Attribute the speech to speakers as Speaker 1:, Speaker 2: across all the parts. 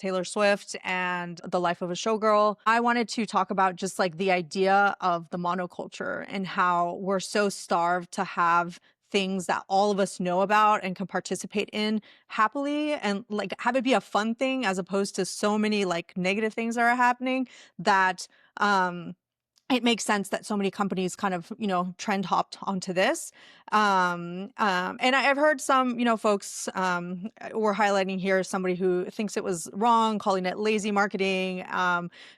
Speaker 1: Taylor Swift and The Life of a Showgirl. I wanted to talk about just like the idea of the monoculture and how we're so starved to have things that all of us know about and can participate in happily and like have it be a fun thing as opposed to so many like negative things that are happening that it makes sense that so many companies kind of, trend hopped onto this. And I've heard some, folks were highlighting here somebody who thinks it was wrong, calling it lazy marketing,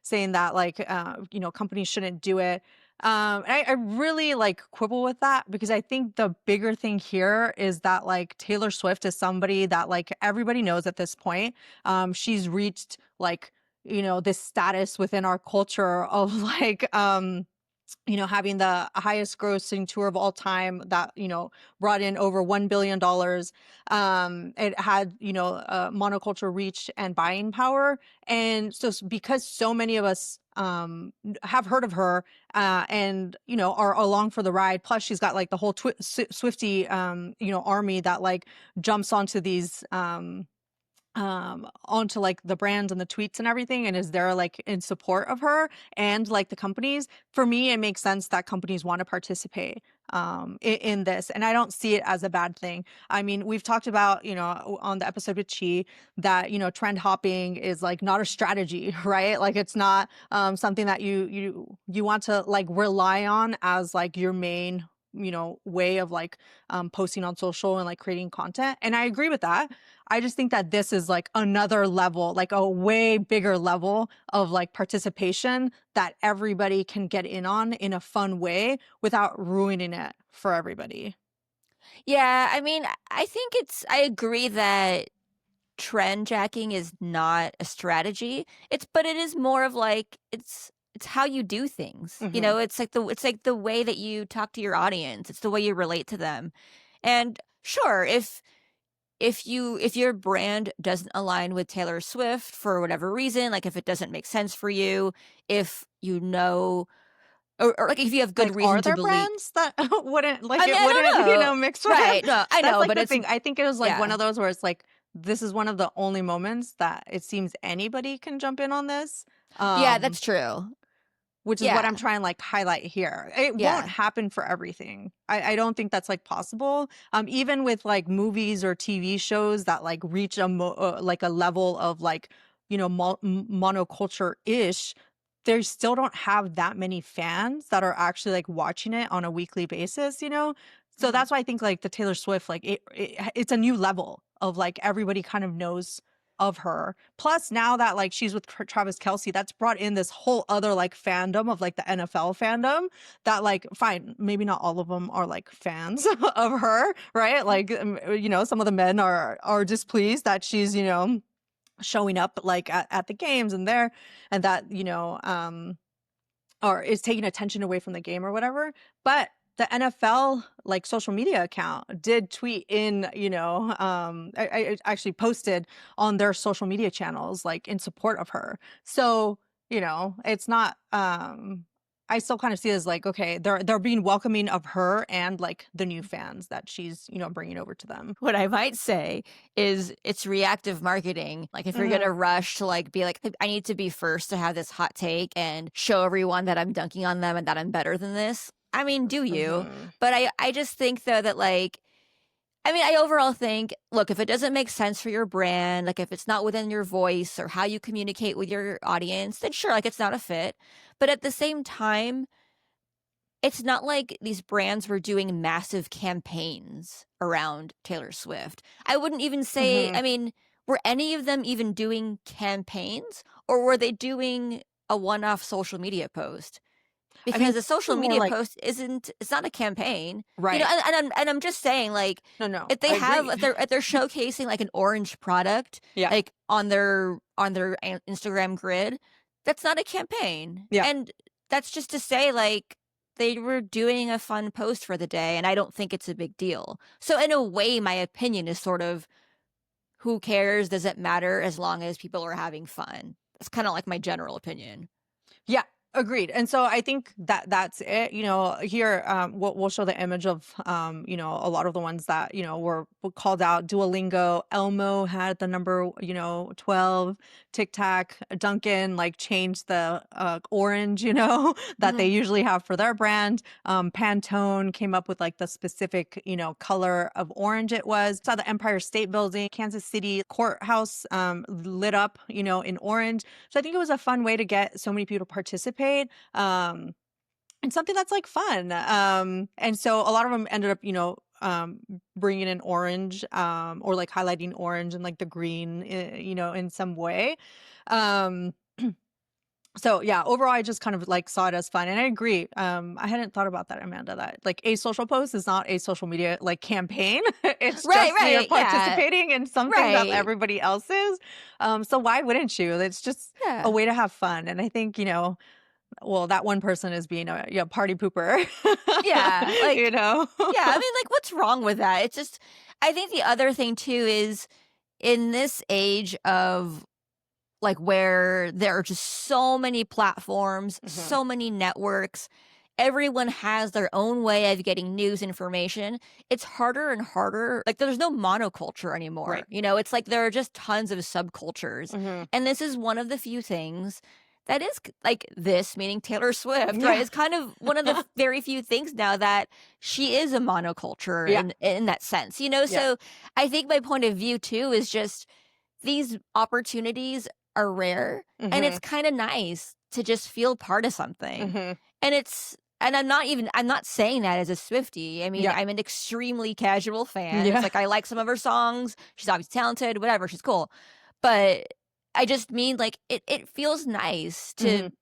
Speaker 1: saying that like, companies shouldn't do it. I really like quibble with that because I think the bigger thing here is that like Taylor Swift is somebody that like everybody knows at this point. She's reached like this status within our culture of like having the highest grossing tour of all time that brought in over $1 billion. It had monoculture reach and buying power, and so because so many of us have heard of her and are along for the ride, plus she's got like the whole Swifty army that like jumps onto these onto like the brands and the tweets and everything and is there like in support of her and like the companies. For me, it makes sense that companies want to participate in this, and I don't see it as a bad thing. I mean, we've talked about on the episode with Chi that trend hopping is like not a strategy, right? Like it's not something that you want to like rely on as like your main way of like posting on social and like creating content, and I agree with that. I just think that this is like another level, like a way bigger level of like participation that everybody can get in on in a fun way without ruining it for everybody.
Speaker 2: Yeah, I mean, I agree that trendjacking is not a strategy. But it is more of like it's how you do things.
Speaker 1: Hmm.
Speaker 2: It's like the way that you talk to your audience. It's the way you relate to them. And sure, if your brand doesn't align with Taylor Swift for whatever reason, like if it doesn't make sense for you, if you know or like if you have good
Speaker 1: Like, are
Speaker 2: reason to
Speaker 1: there
Speaker 2: believe.
Speaker 1: brands that wouldn't like
Speaker 2: I mean,
Speaker 1: it
Speaker 2: I
Speaker 1: wouldn't,
Speaker 2: don't know.
Speaker 1: mix with him?
Speaker 2: Right. No, I
Speaker 1: That's
Speaker 2: know,
Speaker 1: like
Speaker 2: but
Speaker 1: the
Speaker 2: it's
Speaker 1: thing. I think it was like one
Speaker 2: yeah.
Speaker 1: of those where it's like, this is one of the only moments that it seems anybody can jump in on this.
Speaker 2: Yeah,
Speaker 1: Um,
Speaker 2: that's true.
Speaker 1: which is what
Speaker 2: Yeah.
Speaker 1: I'm trying to like highlight here. It won't
Speaker 2: Yeah.
Speaker 1: happen for everything. I don't think that's like possible. Even with like movies or TV shows that like reach like a level of like, monoculture ish, they still don't have that many fans that are actually like watching it on a weekly basis. So
Speaker 2: Mhm.
Speaker 1: that's why I think like the Taylor Swift, like it's a new level of like everybody kind of knows of her. Plus, now that like she's with Travis Kelsey, that's brought in this whole other like fandom of like the NFL fandom that like, fine, maybe not all of them are like fans of her, right? Like, some of the men are displeased that she's showing up like at the games and there, and that or is taking attention away from the game or whatever. But the NFL like social media account did tweet in, I actually posted on their social media channels like in support of her. So, it's not I still kind of see it as like, okay, they're being welcoming of her and like the new fans that she's, bringing over to them.
Speaker 2: What I might say is it's reactive marketing. Like if you're
Speaker 1: Hmm.
Speaker 2: gonna rush to like be like, I need to be first to have this hot take and show everyone that I'm dunking on them and that I'm better than this. I mean, do you?
Speaker 1: Hmm.
Speaker 2: But I just think though that like I mean, I overall think, look, if it doesn't make sense for your brand, like if it's not within your voice or how you communicate with your audience, then sure, like it's not a fit. But at the same time, it's not like these brands were doing massive campaigns around Taylor Swift. I wouldn't even say,
Speaker 1: Hmm.
Speaker 2: I mean, were any of them even doing campaigns or were they doing a one-off social media post?
Speaker 1: I
Speaker 2: Because
Speaker 1: mean,
Speaker 2: a social
Speaker 1: more
Speaker 2: media
Speaker 1: like,
Speaker 2: post isn't, it's not a campaign.
Speaker 1: right.
Speaker 2: And I'm just saying like
Speaker 1: No, no,
Speaker 2: if they
Speaker 1: I
Speaker 2: have
Speaker 1: agree.
Speaker 2: if they're showcasing like an orange product
Speaker 1: Yeah.
Speaker 2: like on their Instagram grid, that's not a campaign.
Speaker 1: Yeah.
Speaker 2: And that's just to say like they were doing a fun post for the day and I don't think it's a big deal. So in a way my opinion is sort of who cares? Does it matter as long as people are having fun? That's kind of like my general opinion.
Speaker 1: Yeah. Agreed. And so I think that that's it. Here, we'll show the image of, a lot of the ones that, were called out. Duolingo, Elmo had the number, 12, Tic Tac, Dunkin' like changed the orange, that they
Speaker 2: Mhm.
Speaker 1: usually have for their brand. Pantone came up with like the specific, color of orange it was. Saw the Empire State Building, Kansas City courthouse lit up, in orange. So I think it was a fun way to get so many people to participate. And something that's like fun. And so a lot of them ended up, bringing in orange, or like highlighting orange and like the green, in some way. Um, so yeah, overall, I just kind of like saw it as fun, and I agree. I hadn't thought about that, Amanda. That like a social post is not a social media like campaign. It's
Speaker 2: Right,
Speaker 1: just you're
Speaker 2: right, yeah,
Speaker 1: participating in something that
Speaker 2: right,
Speaker 1: everybody else is. So why wouldn't you? It's just a
Speaker 2: yeah,
Speaker 1: way to have fun, and I think well, that one person is being a party pooper.
Speaker 2: yeah,
Speaker 1: you
Speaker 2: like,
Speaker 1: know?
Speaker 2: yeah, I mean, like, what's wrong with that? It's just I think the other thing too is in this age of like where there are just so many platforms,
Speaker 1: Mhm.
Speaker 2: so many networks, everyone has their own way of getting news information. It's harder and harder. Like there's no monoculture anymore.
Speaker 1: Right.
Speaker 2: It's like there are just tons of subcultures.
Speaker 1: Mhm.
Speaker 2: And this is one of the few things that is like this, meaning Taylor Swift, right?
Speaker 1: Yeah.
Speaker 2: Is kind of one of the very few things now that she is a monoculture
Speaker 1: Yeah.
Speaker 2: in that sense.
Speaker 1: Yeah.
Speaker 2: So I think my point of view too is just these opportunities are rare, and it's
Speaker 1: Mhm.
Speaker 2: kinda nice to just feel part of something.
Speaker 1: Mhm.
Speaker 2: And I'm not saying that as a Swiftie. I mean,
Speaker 1: Yeah.
Speaker 2: I'm an extremely casual fan. It's
Speaker 1: Yeah.
Speaker 2: like I like some of her songs. She's obviously talented, whatever, she's cool. But I just mean like it feels nice
Speaker 1: Mhm.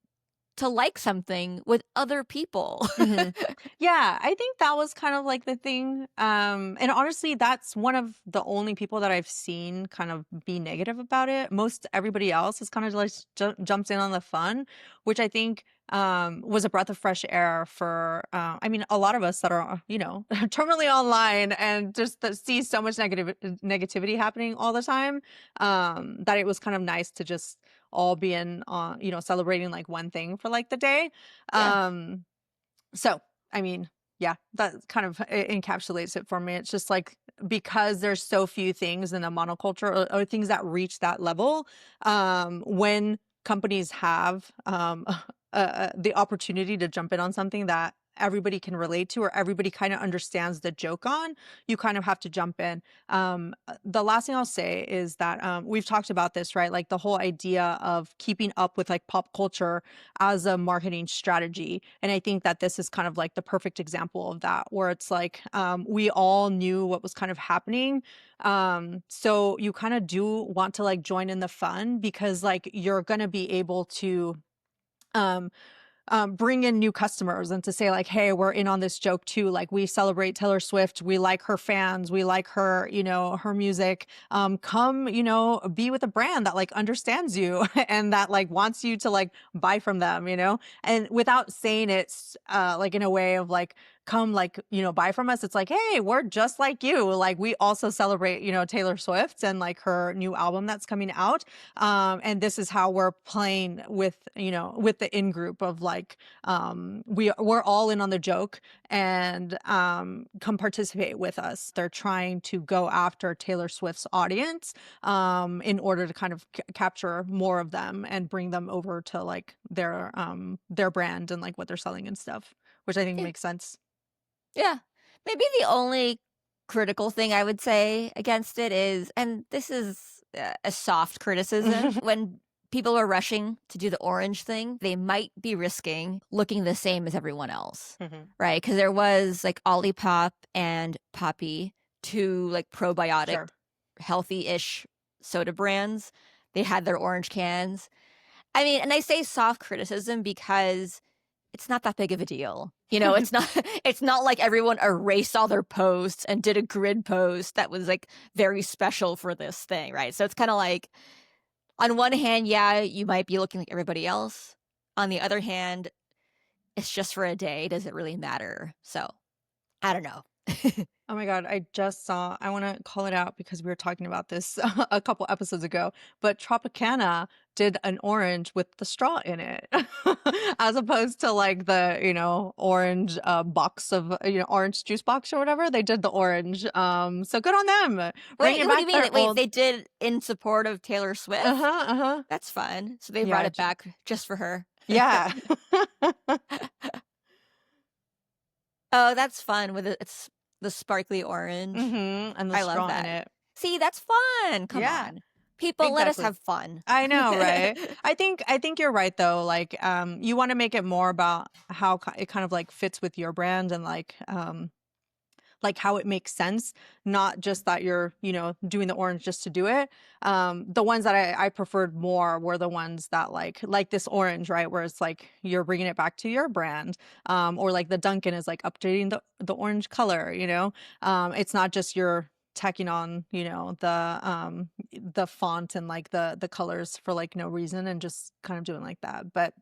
Speaker 2: to like something with other people.
Speaker 1: Mhm. Yeah, I think that was kind of like the thing. And honestly, that's one of the only people that I've seen kind of be negative about it. Most everybody else is kind of like jumps in on the fun, which I think was a breath of fresh air for I mean a lot of us that are, terminally online and just that see so much negativity happening all the time, that it was kind of nice to just all be in celebrating like one thing for like the day.
Speaker 2: Yeah.
Speaker 1: um so, I mean, yeah, that kind of encapsulates it for me. It's just like because there's so few things in the monoculture, or things that reach that level, when companies have the opportunity to jump in on something that everybody can relate to or everybody kind of understands the joke on, you kind of have to jump in. The last thing I'll say is that we've talked about this, right? Like the whole idea of keeping up with like pop culture as a marketing strategy. And I think that this is kind of like the perfect example of that, where it's like we all knew what was kind of happening. So you kind of do want to like join in the fun because like you're going to be able to um bring in new customers and to say like, hey, we're in on this joke too. Like we celebrate Taylor Swift. We like her fans. We like her, her music. Come, be with a brand that like understands you and that like wants you to like buy from them, and without saying it's like in a way of like, come like, buy from us. It's like, hey, we're just like you. Like we also celebrate, Taylor Swift and like her new album that's coming out. And this is how we're playing with, with the in group of like, we're all in on the joke, and come participate with us. They're trying to go after Taylor Swift's audience, in order to kind of capture more of them and bring them over to like their brand and like what they're selling and stuff, which I think
Speaker 2: Yeah.
Speaker 1: makes sense.
Speaker 2: Yeah. Maybe the only critical thing I would say against it is, and this is a soft criticism, when people are rushing to do the orange thing, they might be risking looking the same as everyone else,
Speaker 1: Mhm.
Speaker 2: right? Because there was like Olipop and Poppy, two like probiotic,
Speaker 1: Sure.
Speaker 2: healthy ish soda brands. They had their orange cans. I mean, and I say soft criticism because it's not that big of a deal. It's not it's not like everyone erased all their posts and did a grid post that was like very special for this thing, right? So it's kind of like on one hand, yeah, you might be looking like everybody else. On the other hand, it's just for a day. Does it really matter? So, I don't know.
Speaker 1: Oh my God, I just saw, I want to call it out because we were talking about this a couple episodes ago, but Tropicana did an orange with the straw in it, as opposed to like the, orange box of, orange juice box or whatever. They did the orange. So good on them,
Speaker 2: Wait,
Speaker 1: bringing
Speaker 2: what do you
Speaker 1: back
Speaker 2: mean?
Speaker 1: their
Speaker 2: Wait,
Speaker 1: old.
Speaker 2: they did in support of Taylor Swift?
Speaker 1: Uh-huh, uh-huh.
Speaker 2: That's fun. So they brought
Speaker 1: Yeah,
Speaker 2: it back just for her.
Speaker 1: yeah.
Speaker 2: Oh, that's fun with it's the sparkly orange.
Speaker 1: And the
Speaker 2: I love
Speaker 1: straw in
Speaker 2: that.
Speaker 1: it.
Speaker 2: See, that's fun. Come
Speaker 1: Yeah,
Speaker 2: on. People, let us
Speaker 1: exactly.
Speaker 2: have fun.
Speaker 1: I know, right? I think you're right though. Like, you want to make it more about how it kind of like fits with your brand and like how it makes sense, not just that you're, doing the orange just to do it. The ones that I preferred more were the ones that like this orange, right? Where it's like you're bringing it back to your brand, or like the Dunkin' is like updating the orange color, it's not just you're tacking on, the font and like the colors for like no reason and just kind of doing like that. But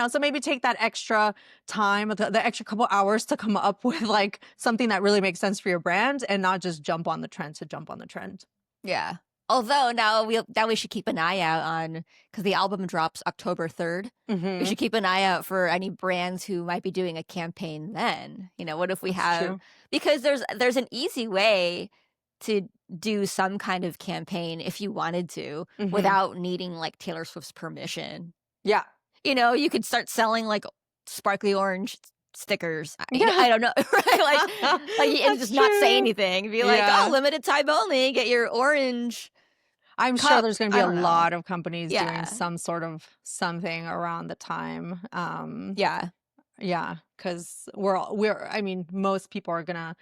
Speaker 1: so maybe take that extra time, the extra couple hours to come up with like something that really makes sense for your brand and not just jump on the trend to jump on the trend.
Speaker 2: Yeah. Although now we should keep an eye out on, because the album drops October 3rd. We
Speaker 1: Mm-hmm.
Speaker 2: should keep an eye out for any brands who might be doing a campaign then. What if we
Speaker 1: That's
Speaker 2: have,
Speaker 1: true.
Speaker 2: because there's an easy way to do some kind of campaign if you wanted to
Speaker 1: Mm-hmm.
Speaker 2: without needing like Taylor Swift's permission.
Speaker 1: Yeah.
Speaker 2: You could start selling like sparkly orange stickers.
Speaker 1: Yeah.
Speaker 2: I don't know, right? And
Speaker 1: That's
Speaker 2: just not say
Speaker 1: true.
Speaker 2: anything. Be like, oh,
Speaker 1: Yeah.
Speaker 2: limited time only. Get your orange
Speaker 1: I'm sure
Speaker 2: cup.
Speaker 1: there's going to be
Speaker 2: I
Speaker 1: a
Speaker 2: don't know.
Speaker 1: lot of companies doing
Speaker 2: Yeah,
Speaker 1: some sort of something around the time.
Speaker 2: yeah,
Speaker 1: Yeah, because I mean, most people are gonna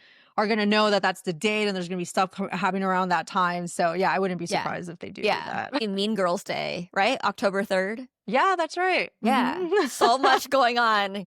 Speaker 1: know that that's the date, and there's gonna be stuff happening around that time. So yeah, I wouldn't be
Speaker 2: yeah,
Speaker 1: surprised if they do
Speaker 2: yeah.
Speaker 1: that.
Speaker 2: Mean Girls Day, right? October 3rd.
Speaker 1: Yeah, that's right.
Speaker 2: Yeah,
Speaker 1: Mhm.
Speaker 2: so much going on.